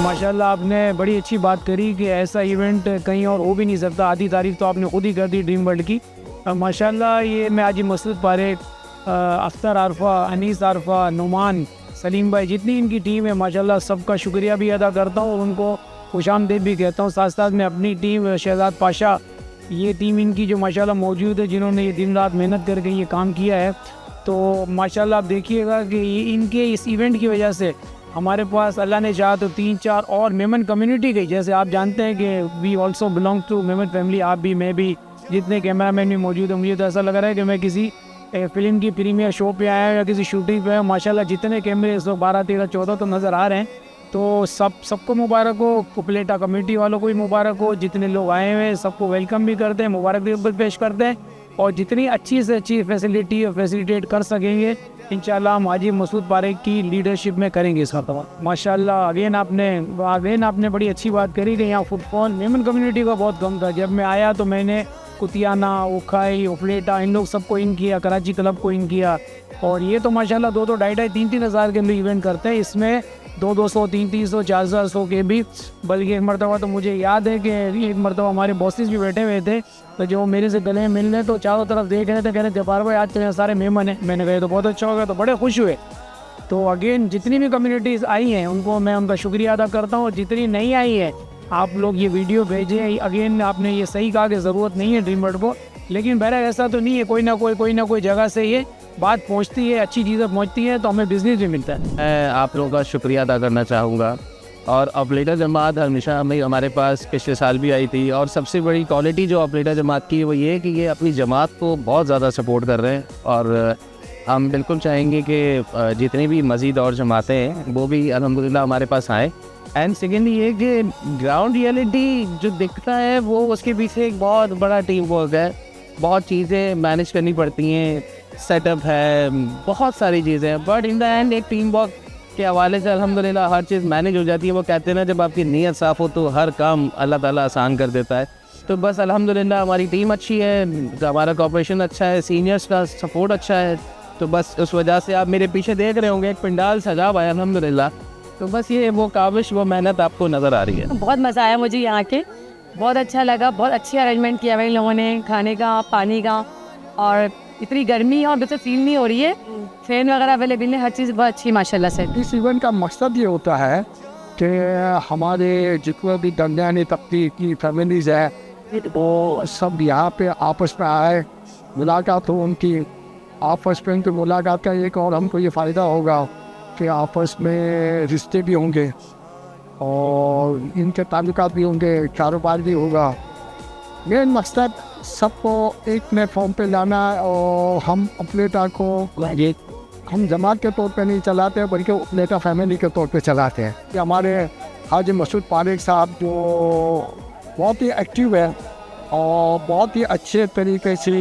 माशाल्लाह आपने बड़ी अच्छी बात करी कि ऐसा इवेंट कहीं और हो भी नहीं सकता। आधी तारीफ तो आपने खुद ही कर दी ड्रीम वर्ल्ड की। माशाल्लाह ये मैं हाजी मसूद पारेख, अख्तर आरफा, अनीस आरफा, नुमान, सलीम भाई, जितनी इनकी टीम है माशाल्लाह सबका शुक्रिया भी अदा करता हूँ और उनको खुशामदीद भी कहता हूँ। साथ साथ मैं अपनी टीम शहजाद पाशा, ये टीम इनकी जो माशाल्लाह मौजूद है, जिन्होंने ये दिन रात मेहनत करके ये काम किया है। तो माशाल्लाह आप देखिएगा कि इनके इस इवेंट की वजह से हमारे पास अल्लाह ने चाहा तो 3-4 और मेमन कम्युनिटी गई। जैसे आप जानते हैं कि we also belong to Memon family, आप भी, मैं भी, जितने कैमरा मैन भी मौजूद है। मुझे तो ऐसा लग रहा है कि मैं किसी फिल्म की प्रीमियर शो पे आया या किसी शूटिंग पे आया। माशाल्लाह जितने कैमरे इस वक्त 12, 13, 14 तो नज़र आ रहे हैं। तो सबको मुबारक हो, कुपलेटा कम्युनिटी वालों को भी मुबारक हो। जितने लोग आए हुए हैं सबको वेलकम भी करते हैं, मुबारक भी पेश करते हैं और जितनी अच्छी से अच्छी फैसिलिटी और फैसिलिटेट कर सकेंगे इंशाल्लाह हम हाजी मसूद पारेख की लीडरशिप में करेंगे इसका तमाम। माशाल्लाह अगेन आपने बड़ी अच्छी बात करी कि यहाँ फुटबॉल मेमन कम्युनिटी का बहुत कम था। जब मैं आया तो मैंने कुतियाना, उखाई, उपलेटा, इन लोग सबको इन किया, कराची क्लब को इन किया। और ये तो माशाल्लाह 2-2, 2.5, 3-3 हज़ार के अंदर इवेंट करते हैं। इसमें 200, 300, 400 के भी, बल्कि एक मरतबा तो मुझे याद है कि एक मरतबा हमारे बॉसेस भी बैठे हुए थे, तो जो मेरे से गले मिलने तो चारों तरफ देख रहे थे, कह रहे जब्बार भाई आज तो सारे मेहमान हैं। मैंने कहा तो बहुत अच्छा होगा, तो बड़े खुश हुए। तो अगेन जितनी भी कम्युनिटीज़ आई हैं उनको मैं उनका शुक्रिया अदा करता हूँ। जितनी नहीं आई है आप लोग ये वीडियो भेजें। अगेन आपने ये सही कहा कि ज़रूरत नहीं है ड्रीम वर्ल्ड को, लेकिन बहरहाल ऐसा तो नहीं है, कोई ना कोई जगह से ये बात पहुंचती है, अच्छी चीज़ें पहुंचती हैं तो हमें बिजनेस भी मिलता है। मैं आप लोगों का शुक्रिया अदा करना चाहूँगा। और ऑपरेटर जमात हमेशा हमारे पास पिछले साल भी आई थी, और सबसे बड़ी क्वालिटी जो ऑपरेटर जमात की है वो ये है कि ये अपनी जमात को बहुत ज़्यादा सपोर्ट कर रहे हैं। और हम बिल्कुल चाहेंगे कि जितनी भी मज़ीद और जमातें हैं वो भी अल्हम्दुलिल्लाह हमारे पास आएँ। एंड सेकेंडली ये कि ग्राउंड रियलिटी जो दिखता है वो उसके पीछे एक बहुत बड़ा टीम वर्क है, बहुत चीज़ें मैनेज करनी पड़ती हैं, सेटअप है, बहुत सारी चीज़ें हैं, बट इन द एंड एक टीम वर्क के हवाले से अल्हम्दुलिल्लाह हर चीज़ मैनेज हो जाती है। वो कहते हैं ना, जब आपकी नीयत साफ़ हो तो हर काम अल्लाह ताला आसान कर देता है। तो बस अल्हम्दुलिल्लाह हमारी टीम अच्छी है, हमारा कॉपरेशन अच्छा है, सीनियर्स का सपोर्ट अच्छा है। तो बस उस वजह से आप मेरे पीछे देख रहे होंगे एक पंडाल सजा हुआ है अल्हम्दुलिल्लाह। तो बस ये वो काविश, वो मेहनत आपको नज़र आ रही है। बहुत मज़ा आया मुझे यहाँ के, बहुत अच्छा लगा। बहुत अच्छी अरेंजमेंट किया भाई लोगों ने, खाने का, पानी का, और इतनी गर्मी है और बिल्कुल फील नहीं हो रही है। फैन वगैरह अवेलेबल है, हर चीज़ बहुत अच्छी माशाल्लाह से। इस इवेंट का मकसद ये होता है कि हमारे जितने भी दरमियानी तबके की फैमिलीज़ है वो सब यहाँ पे आपस में आए, मुलाकात हो उनकी। आपस में उनकी मुलाकात का एक और हमको ये फ़ायदा होगा कि आपस में रिश्ते भी होंगे और इनके ताल्लुकात भी होंगे, कारोबार भी होगा। मेन मकसद सबको एक प्लेटफॉर्म पे लाना है। और हम उपलेटा को हम जमात के तौर पे नहीं चलाते हैं, बल्कि उपलेटा फैमिली के तौर पे चलाते हैं। कि हमारे हाजी मसूद पारेख साहब जो बहुत ही एक्टिव है और बहुत ही अच्छे तरीके से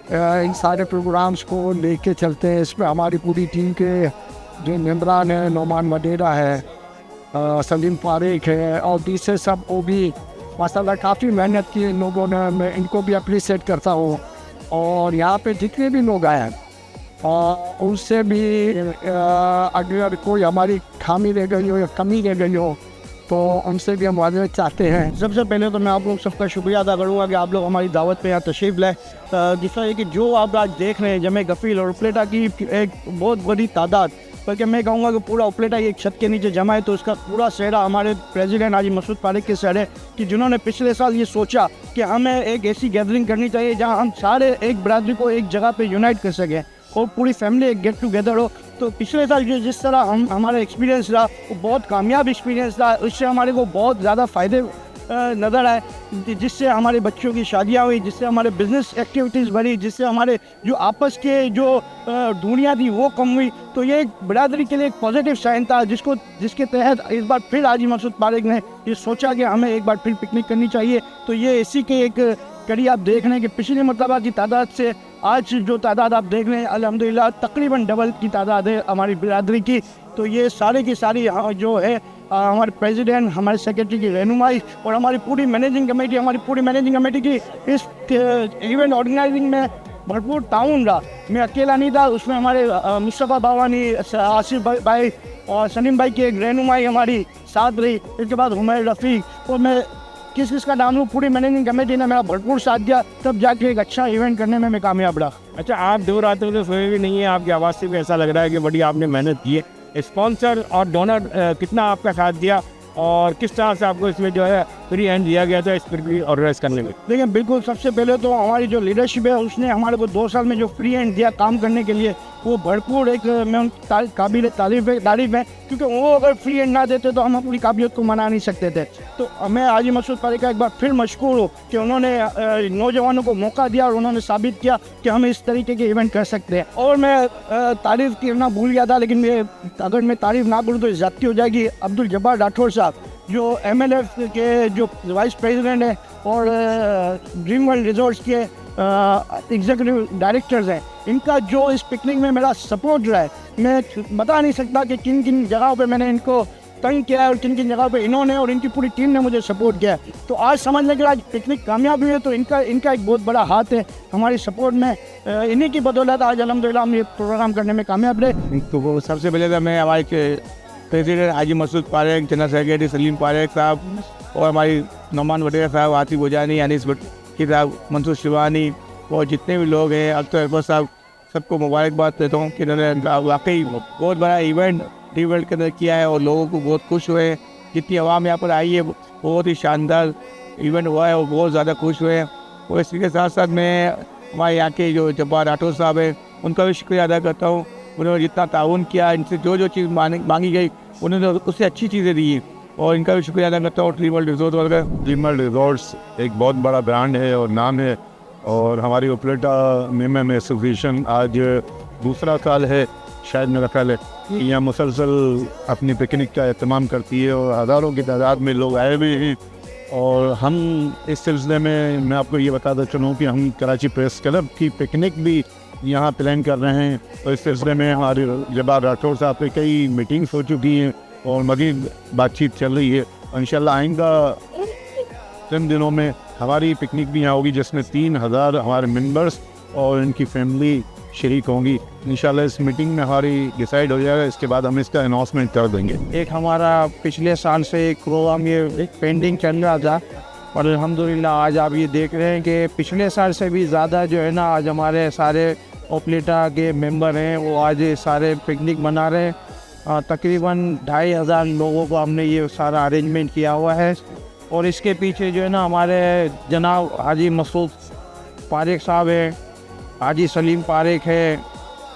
इन सारे प्रोग्राम्स को लेके चलते हैं। इसमें हमारी पूरी टीम के जो मेम्बरान हैं, नुमान मडेरा है, सलीम पारेख है और दूसरे सब वो भी माशाल्लाह काफ़ी मेहनत की इन लोगों ने। मैं इनको भी अप्रिशिएट करता हूँ। और यहाँ पे जितने भी लोग आए हैं उनसे भी अगर कोई हमारी खामी रह गई हो या कमी रह गई हो तो उनसे भी हम माजरत चाहते हैं। सबसे पहले तो मैं आप लोग सबका शुक्रिया अदा करूँगा कि आप लोग हमारी दावत पे यहाँ तशरीफ़ लाए। दूसरा ये कि जो आप आज देख रहे हैं जमे गफ़ील और उपलेटा की एक बहुत बड़ी तादाद, बल्कि मैं कहूँगा कि पूरा उपलेटा एक छत के नीचे जमा है। तो उसका पूरा सेहरा हमारे प्रेसिडेंट हाजी मसूद पारेख के सर है कि जिन्होंने पिछले साल ये सोचा कि हमें एक ऐसी गैदरिंग करनी चाहिए जहाँ हम सारे एक बरादरी को एक जगह पे यूनाइट कर सकें और पूरी फैमिली एक गेट टुगेदर हो। तो पिछले साल जिस तरह हमारा एक्सपीरियंस रहा वो बहुत कामयाब एक्सपीरियंस रहा। उससे हमारे को बहुत ज़्यादा फ़ायदे नज़र आए, जिससे हमारे बच्चों की शादियाँ हुई, जिससे हमारे बिज़नेस एक्टिविटीज़ बढ़ी, जिससे हमारे जो आपस के जो दूरियाँ थी वो कम हुई। तो ये एक बरादरी के लिए एक पॉजिटिव साइन था जिसके तहत इस बार फिर हाजी मसूद पारेख ने ये सोचा कि हमें एक बार फिर पिकनिक करनी चाहिए। तो ये इसी के एक कड़ी आप देख रहे हैं कि पिछले मरतबा की तादाद से आज जो तादाद आप देख रहे हैं अल्हम्दुलिल्लाह तकरीबन डबल की तादाद है हमारी बिरादरी की। तो ये सारे की सारी जो है हमारे प्रेसिडेंट, हमारे सेक्रेटरी की रहनुमाई और हमारी पूरी मैनेजिंग कमेटी की इस इवेंट ऑर्गेनाइजिंग में भरपूर ताउन रहा। मैं अकेला नहीं था उसमें, हमारे मुस्तफ़ा बावानी, आसिफ भाई, और सलीम भाई की एक रहनुमाई हमारी साथ रही। इसके बाद हुमैर रफ़ीक और मैं किस किस का नाम लूँ, पूरी मैनेजिंग कमेटी ने मेरा भरपूर साथ दिया, तब जाके एक अच्छा इवेंट करने में मैं कामयाब रहा। अच्छा, आप दूर आते हुए तो सोए भी नहीं है, आपकी आवाज़ से भी ऐसा लग रहा है कि बड़ी आपने मेहनत की है। स्पॉन्सर और डोनर कितना आपका साथ दिया और किस तरह से आपको इसमें जो है फ्री हैंड दिया गया था इस पर भी ऑर्गेनाइज करने में? देखिए, बिल्कुल सबसे पहले तो हमारी जो लीडरशिप है उसने हमारे को 2 साल में जो फ्री हैंड दिया काम करने के लिए, वो भरपूर एक मैं उन काबिल तारीफ़ है, क्योंकि वो अगर फ्री हैंड ना देते तो हम अपनी काबिलियत को मना नहीं सकते थे। तो मैं हाजी मसूद पारेख का एक बार फिर मशकूर हूँ कि उन्होंने नौजवानों को मौका दिया और उन्होंने साबित किया कि हम इस तरीके के इवेंट कर सकते हैं। और मैं तारीफ़ करना भूल गया था, लेकिन अगर मैं तारीफ़ ना करूँ तो ज़्यादती हो जाएगी। अब्दुल जब्बार राठौर साहब जो MLF के जो वाइस प्रेसिडेंट हैं और ड्रीम वर्ल्ड रिजॉर्ट्स के एग्जीक्यूटिव डायरेक्टर्स हैं, इनका जो इस पिकनिक में मेरा सपोर्ट रहा है, मैं बता नहीं सकता कि किन किन जगहों पे मैंने इनको तंग किया है और किन किन जगहों पे इन्होंने और इनकी पूरी टीम ने मुझे सपोर्ट किया है। तो आज समझ लें कि आज पिकनिक कामयाब हुई है तो इनका एक बहुत बड़ा हाथ है हमारी सपोर्ट में। इन्हीं की बदौलत आज अल्हम्दुलिल्लाह हम ये प्रोग्राम करने में कामयाब रहे। तो वो सबसे पहले तो मैं हमारे प्रेसिडेंट हाजी मसूद पारेख, जनरल सेक्रेटरी सलीम पारेख साहब और हमारी नौमान वडेरा साहब, आतिफ बुजानी, अनीस भट्टी साहब, मंसूर शिवानी और जितने भी लोग हैं, अख्तर अकबर साहब, सबको मुबारकबाद देता हूँ कि इन्होंने वाकई बहुत बड़ा इवेंट ड्रीम वर्ल्ड के अंदर किया है और लोगों को बहुत खुश हुए। जितनी आवाम यहाँ पर आई है, बहुत ही शानदार इवेंट हुआ है और बहुत ज़्यादा खुश हुए हैं। और इसी के साथ साथ मैं हमारे यहाँ के जो जब्बार राठौर साहब हैं उनका भी शुक्रिया अदा करता हूँ। उन्होंने जितना ताउन किया, इनसे जो चीज़ मांगी गई उन्होंने उससे अच्छी चीज़ें दी और इनका भी शुक्रिया अदा करता हूँ। ड्रीम वर्ल्ड रिजॉर्ट वगैरह, ड्रीम वर्ल्ड रिजॉर्ट्स एक बहुत बड़ा ब्रांड है और नाम है और हमारी उपलेटा मेम एसोसिएशन आज दूसरा साल है, शायद मेरा ख्याल है, यहाँ मुसलसल अपनी पिकनिक का एहतमाम करती है और हज़ारों की तादाद में लोग आए हुए हैं। और हम इस सिलसिले में मैं आपको ये बताता चलूँ कि हम कराची प्रेस क्लब की पिकनिक भी यहाँ प्लान कर रहे हैं। तो इस सिलसिले में हमारे जब्बार राठौर साहब से कई मीटिंग्स हो चुकी हैं और मज़ीद बातचीत चल रही है। इंशाल्लाह आइंदा 3 दिनों में हमारी पिकनिक भी यहाँ होगी जिसमें 3000 हमारे मेंबर्स और इनकी फैमिली शरीक होंगी। इंशाल्लाह इस मीटिंग में हमारी डिसाइड हो जाएगा, इसके बाद हम इसका अनाउंसमेंट कर देंगे। एक हमारा पिछले साल से एक प्रोग्राम ये एक पेंडिंग चल रहा था और अल्हम्दुलिल्लाह आज आप ये देख रहे हैं कि पिछले साल से भी ज़्यादा जो है ना, आज हमारे सारे ओपलेटा के मेंबर हैं वो आज सारे पिकनिक मना रहे हैं। तकरीबन 2500 लोगों को हमने ये सारा अरेंजमेंट किया हुआ है और इसके पीछे जो है ना हमारे जनाब हाजी मसूद पारेख साहब हैं, हाजी सलीम पारेख है,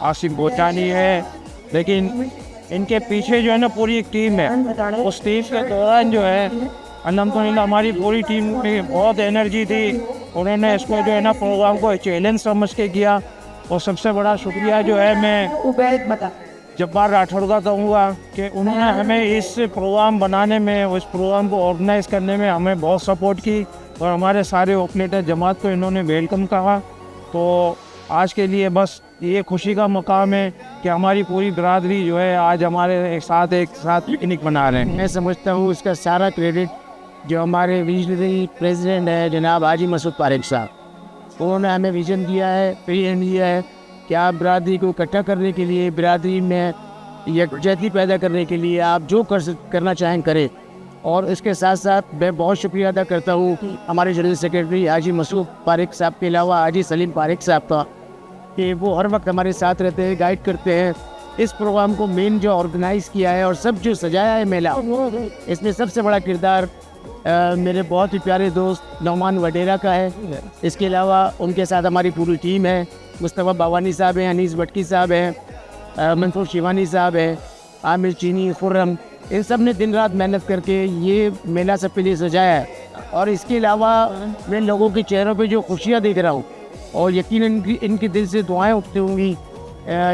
आसिफ बोचानी है, लेकिन इनके पीछे जो है ना पूरी एक टीम है। उस टीम के दौरान जो है अल्हम्दुलिल्लाह हमारी पूरी टीम में बहुत एनर्जी थी। उन्होंने इसको जो है ना प्रोग्राम को चैलेंज समझ के किया और सबसे बड़ा शुक्रिया जो है मैं जब्बार राठौर का कहूँगा कि उन्होंने हमें इस प्रोग्राम बनाने में, उस प्रोग्राम को ऑर्गेनाइज़ करने में हमें बहुत सपोर्ट की और हमारे सारे ऑपरेटर जमात को इन्होंने वेलकम कहा। तो आज के लिए बस ये खुशी का मकाम है कि हमारी पूरी बरादरी जो है आज हमारे एक साथ पिकनिक मना रहे हैं। मैं समझता हूँ इसका सारा क्रेडिट जो हमारे विजनरी प्रेसिडेंट है जनाब हाजी मसूद पारेख साहब, उन्होंने हमें विज़न दिया है, फ्री हैंड दिया है कि आप बरादरी को इकट्ठा करने के लिए, बरादरी में यकजहती पैदा करने के लिए आप जो करना चाहें करें। और इसके साथ साथ मैं बहुत शुक्रिया अदा करता हूँ हमारे जनरल सेक्रेटरी हाजी मसूद पारेख साहब के अलावा हाजी सलीम पारेख साहब का, कि वो हर वक्त हमारे साथ रहते हैं, गाइड करते हैं। इस प्रोग्राम को मेन जो ऑर्गेनाइज़ किया है और सब जो सजाया है मेला, इसमें सबसे बड़ा किरदार मेरे बहुत ही प्यारे दोस्त नौमान वडेरा का है। इसके अलावा उनके साथ हमारी पूरी टीम है, मुस्तफ़ा बावानी साहब हैं, अनीस भट्टी साहब हैं, मंसूर शिवानी साहब हैं, आमिर चीनी, खुर्रम, इन सब ने दिन रात मेहनत करके ये मेला सबके लिए सजाया है। और इसके अलावा मैं लोगों के चेहरों पे जो खुशियाँ देख रहा हूँ और यकीनन इनके दिल से दुआएं उठती होंगी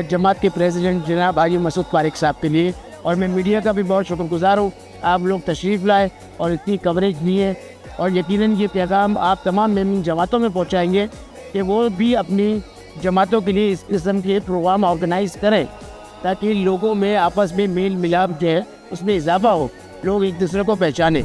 जमात के प्रेसिडेंट जनाब हाजी मसूद पारेख साहब के लिए। और मैं मीडिया का भी बहुत शुक्रगुजार हूँ, आप लोग तशरीफ़ लाए और इतनी कवरेज दी है और यकीनन ये पैगाम आप तमाम मेम्बर जमातों में पहुँचाएँगे कि वो भी अपनी जमातों के लिए इस किस्म के प्रोग्राम ऑर्गेनाइज़ करें ताकि लोगों में आपस में मेल मिलाप जो है उसमें इजाफा हो, लोग एक दूसरे को पहचाने।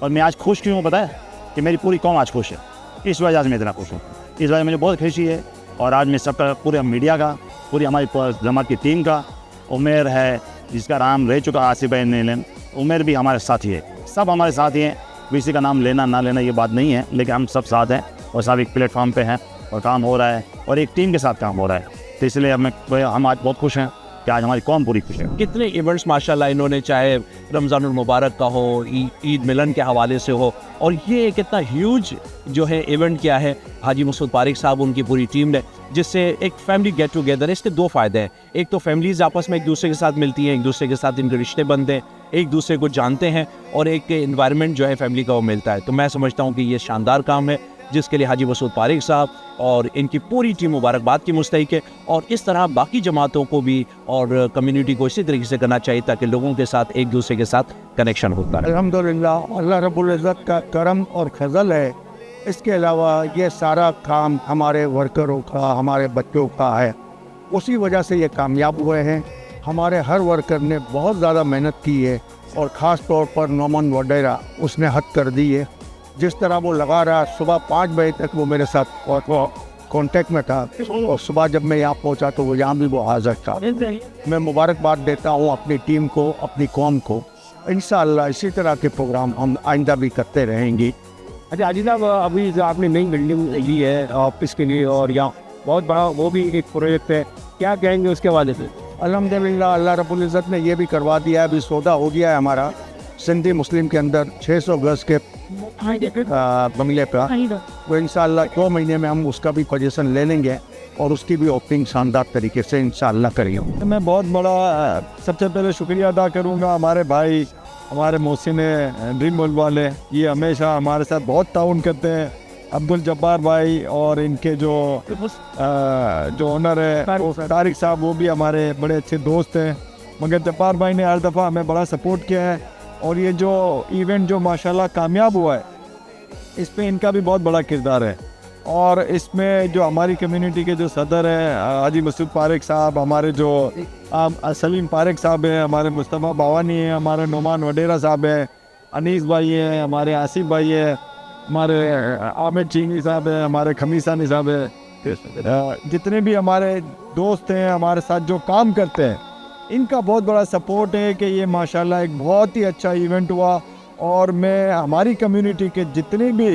और मैं आज खुश क्यों हूँ पता है कि मेरी पूरी कौम आज खुश है, इस वजह से मैं इतना खुश हूँ। इस वजह मुझे बहुत खुशी है और आज मैं सबका पूरे मीडिया का, पूरी हमारी जमात की टीम का, उमेर है, जिसका नाम रह चुका आसिफ भाई नीलम, उमेर भी हमारे साथ ही है, सब हमारे साथ ही हैं। किसी का नाम लेना ना लेना ये बात नहीं है, लेकिन हम सब साथ हैं और सब एक प्लेटफॉर्म पे हैं और काम हो रहा है और एक टीम के साथ काम हो रहा है। तो इसलिए हम आज बहुत खुश हैं कि आज हमारी कौम पूरी खुश है। कितने इवेंट्स माशाल्लाह इन्होंने, चाहे रमज़ानुल मुबारक का हो, ईद मिलन के हवाले से हो, और ये कितना ह्यूज जो है इवेंट किया है हाजी मसूद पारिक साहब उनकी पूरी टीम ने, जिससे एक फैमिली गेट टुगेदर है। इसके दो फ़ायदे हैं, एक तो फैमिलीज़ आपस में एक दूसरे के साथ मिलती हैं, एक दूसरे के साथ इनके रिश्ते बनते हैं, एक दूसरे को जानते हैं, और एक इन्वायरमेंट जो है फैमिली का वो मिलता है। तो मैं समझता हूँ कि ये शानदार काम है जिसके लिए हाजी मसूद पारिक साहब और इनकी पूरी टीम मुबारकबाद की मुस्तहिक है। और इस तरह बाकी जमातों को भी और कम्युनिटी को इसी तरीके से करना चाहिए ताकि लोगों के साथ एक दूसरे के साथ कनेक्शन होता रहे। अल्हम्दुलिल्लाह अल्लाह रब्बुल इज़्ज़त का करम और फजल है। इसके अलावा ये सारा काम हमारे वर्करों का, हमारे बच्चों का है, उसी वजह से ये कामयाब हुए हैं। हमारे हर वर्कर ने बहुत ज़्यादा मेहनत की है और ख़ास तौर पर नोमान वडेरा उसने हद कर दी है। जिस तरह वो लगा रहा, सुबह 5 बजे तक वो मेरे साथ कांटेक्ट में था, और सुबह जब मैं यहाँ पहुँचा तो वो यहाँ भी वो हाज़िर था। मैं मुबारकबाद देता हूँ अपनी टीम को, अपनी कौम को। इंशाअल्लाह इसी तरह के प्रोग्राम हम आइंदा भी करते रहेंगे। अच्छा हाजी साहब, अभी जो आपने नई बिल्डिंग ली है ऑफिस के लिए और यहाँ बहुत बड़ा वो भी एक प्रोजेक्ट है, क्या कहेंगे उसके हवाले से? अल्हम्दुलिल्लाह अल्लाह रब्बुल इज़्ज़त ने ये भी करवा दिया है, अभी सौदा हो गया है हमारा सिंधी मुस्लिम के अंदर 600 गज के बंगले पर। वो इंशाअल्लाह 2 महीने में हम उसका भी पोजीशन ले लेंगे और उसकी भी ओपनिंग शानदार तरीके से इंशाअल्लाह करेंगे। मैं बहुत बड़ा सबसे पहले शुक्रिया अदा करूँगा हमारे भाई, हमारे मोहसिन ड्रीम वर्ल्ड वाले, ये हमेशा हमारे साथ बहुत ताउन करते हैं। अब्दुल जब्बार भाई और इनके जो ओनर है तारिक साहब, वो भी हमारे बड़े अच्छे दोस्त हैं। मगर जब्बार भाई ने हर दफ़ा हमें बड़ा सपोर्ट किया है और ये जो इवेंट जो माशाल्लाह कामयाब हुआ है, इस पे इनका भी बहुत बड़ा किरदार है। और इसमें जो हमारी कम्युनिटी के जो सदर हैं हाजी मसूद पारिक साहब, हमारे जो सलीम पारिक साहब हैं, हमारे मुस्तफ़ा बावानी हैं, हमारे नोमान वडेरा साहब हैं, अनीस भाई हैं, हमारे आसिफ भाई हैं, हमारे आमिर चीनी साहब हैं, हमारे खमीसानी साहब हैं, जितने भी हमारे दोस्त हैं हमारे साथ जो काम करते हैं, इनका बहुत बड़ा सपोर्ट है कि ये माशाल्लाह एक बहुत ही अच्छा इवेंट हुआ। और मैं हमारी कम्युनिटी के जितने भी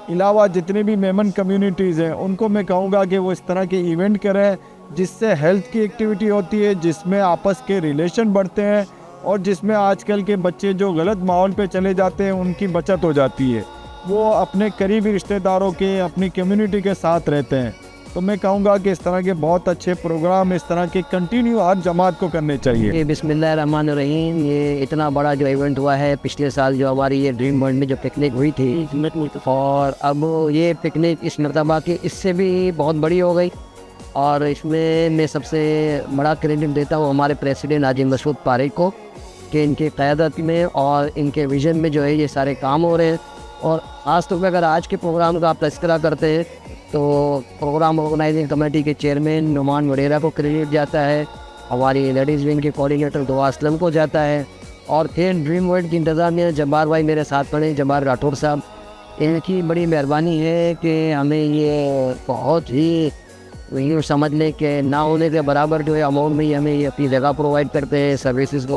अलावा जितने भी मेमन कम्युनिटीज़ हैं उनको मैं कहूँगा कि वो इस तरह के इवेंट करें जिससे हेल्थ की एक्टिविटी होती है, जिसमें आपस के रिलेशन बढ़ते हैं और जिसमें आजकल के बच्चे जो गलत माहौल पे चले जाते हैं उनकी बचत हो जाती है, वो अपने करीबी रिश्तेदारों के, अपनी कम्युनिटी के साथ रहते हैं। तो मैं कहूँगा कि इस तरह के बहुत अच्छे प्रोग्राम इस तरह के कंटिन्यू हर जमात को करने चाहिए। बिस्मिल्लाहिर्रहमानिर्रहीम। ये इतना बड़ा जो इवेंट हुआ है, पिछले साल जो हमारी ये ड्रीम वर्ल्ड में जो पिकनिक हुई थी, और अब ये पिकनिक इस मरतबा की इससे भी बहुत बड़ी हो गई। और इसमें मैं सबसे बड़ा क्रेडिट देता हूँ हमारे प्रेसिडेंट हाजी मसूद पारिक को कि इनकी क़यादत में और इनके विज़न में जो है ये सारे काम हो रहे हैं। और ख़ास तौर पर अगर आज के प्रोग्राम का आप तज़किरा करते हैं तो प्रोग्राम ऑर्गेनाइजिंग कमेटी के चेयरमैन नोमान वडेरा को क्रेडिट जाता है, हमारी लेडीज़ विंग के कोऑर्डिनेटर दुआ असलम को जाता है, और फिर ड्रीम वर्ल्ड की इंतज़ामिया जब्बार भाई मेरे साथ पड़े, जब्बार राठौर साहब, इनकी बड़ी मेहरबानी है कि हमें ये बहुत ही यूँ समझ लें कि ना होने के बराबर जो है अमाउंट में ही हमें ये अपनी जगह प्रोवाइड करते हैं, सर्विसेज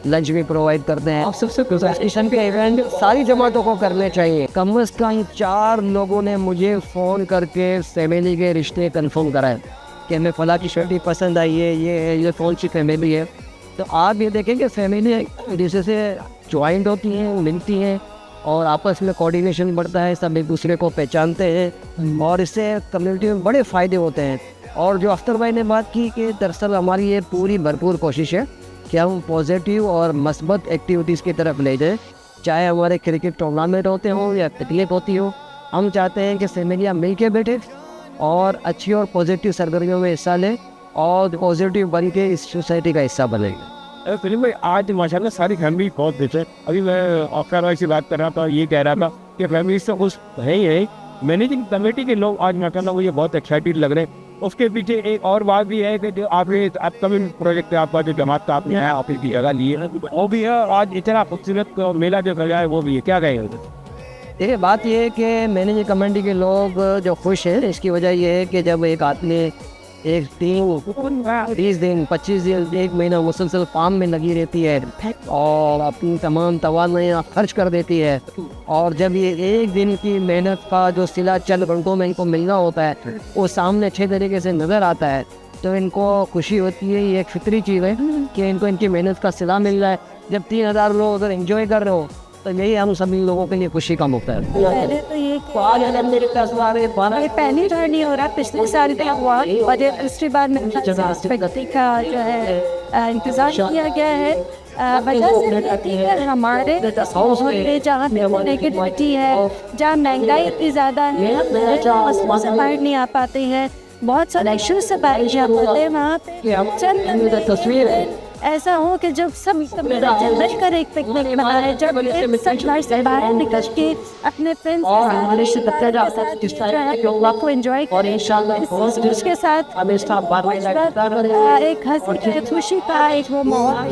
लंच भी प्रोवाइड करते हैं। स्टेशन के इवेंट सारी जमातों को करने चाहिए। कम अज़ कम 4 लोगों ने मुझे फ़ोन करके फैमिली के रिश्ते कंफर्म कराए कि हमें फ़लाँ की शर्टी पसंद आई है, ये कौन सी फैमिली है। तो आप ये देखें कि फैमिली जिससे से ज्वाइंट होती हैं, मिलती हैं और आपस में कोऑर्डिनेशन बढ़ता है, सब एक दूसरे को पहचानते हैं और इससे कम्युनिटी में बड़े फ़ायदे होते हैं। और जो अख्तर भाई ने बात की कि दरअसल हमारी ये पूरी भरपूर कोशिश है कि हम पॉजिटिव और मस्बत एक्टिविटीज़ की तरफ ले जाएँ, चाहे हमारे क्रिकेट टूर्नामेंट होते हों या पिकनिक होती हो। हम चाहते हैं कि फैमिलियाँ मिल के बैठे और अच्छी और पॉजिटिव सरगर्मियों में हिस्सा लें और पॉजिटिव बन के इस सोसाइटी का हिस्सा बनेंगे। फिल्म भाई आज माशाल्लाह सारी फैमिली बहुत खुश है। अभी मैं अख्तर भाई से बात कर रहा था, ये कह रहा था कि फैमिली से खुश है ही है। मैनेजिंग कमेटी के लोग आज माशाल्लाह मुझे बहुत एक्साइटेड लग रहे हैं। उसके पीछे एक और बात भी है कि जो आपके अपकमिंग प्रोजेक्ट है, आपका जो जमात का आपने ऑफिस की जगह ली है वो भी है, आज इतना खूबसूरत मेला जो सजा है वो भी है, क्या कहेंगे? देखिए बात यह है कि मैनेजिंग कमेटी के लोग जो खुश हैं इसकी वजह यह है कि जब एक आदमी एक टीम 30 दिन 25 दिन 1 महीना मुसलसल काम में लगी रहती है और अपनी तमाम तवानाइयाँ खर्च कर देती है। और जब ये एक दिन की मेहनत का जो सिला चंद घंटों में इनको मिलना होता है वो सामने अच्छे तरीके से नज़र आता है, तो इनको खुशी होती है। ये एक फितरी चीज़ है कि इनको इनकी मेहनत का सिला मिल रहा है। जब 3000 लोग अगर एंजॉय कर रहे हो तो यही हम सभी लोगों के लिए खुशी का मौका है। पहले तो ये पहली बार नहीं हो रहा, पिछले साल भी हुआ और ये दूसरी बार में व्यक्ति का जो है इंतज़ार किया गया है। वजह से रहती है हमारे जहाँ नेगेटिविटी है, जहाँ महंगाई इतनी ज़्यादा है, जहाँ से बाहर नहीं आ पाते हैं, बहुत सारे इश्यूज से बाहर नहीं आ पाते हैं। वहाँ पे चंद तस्वीर है ऐसा हो कि जब सब मिलकर एक पिकनिक मनाए, जब सब घर से बाहर निकल के अपने फ्रेंड्स को एंजॉय करें उसके साथ एक हंसी खुशी का एक वो माहौल।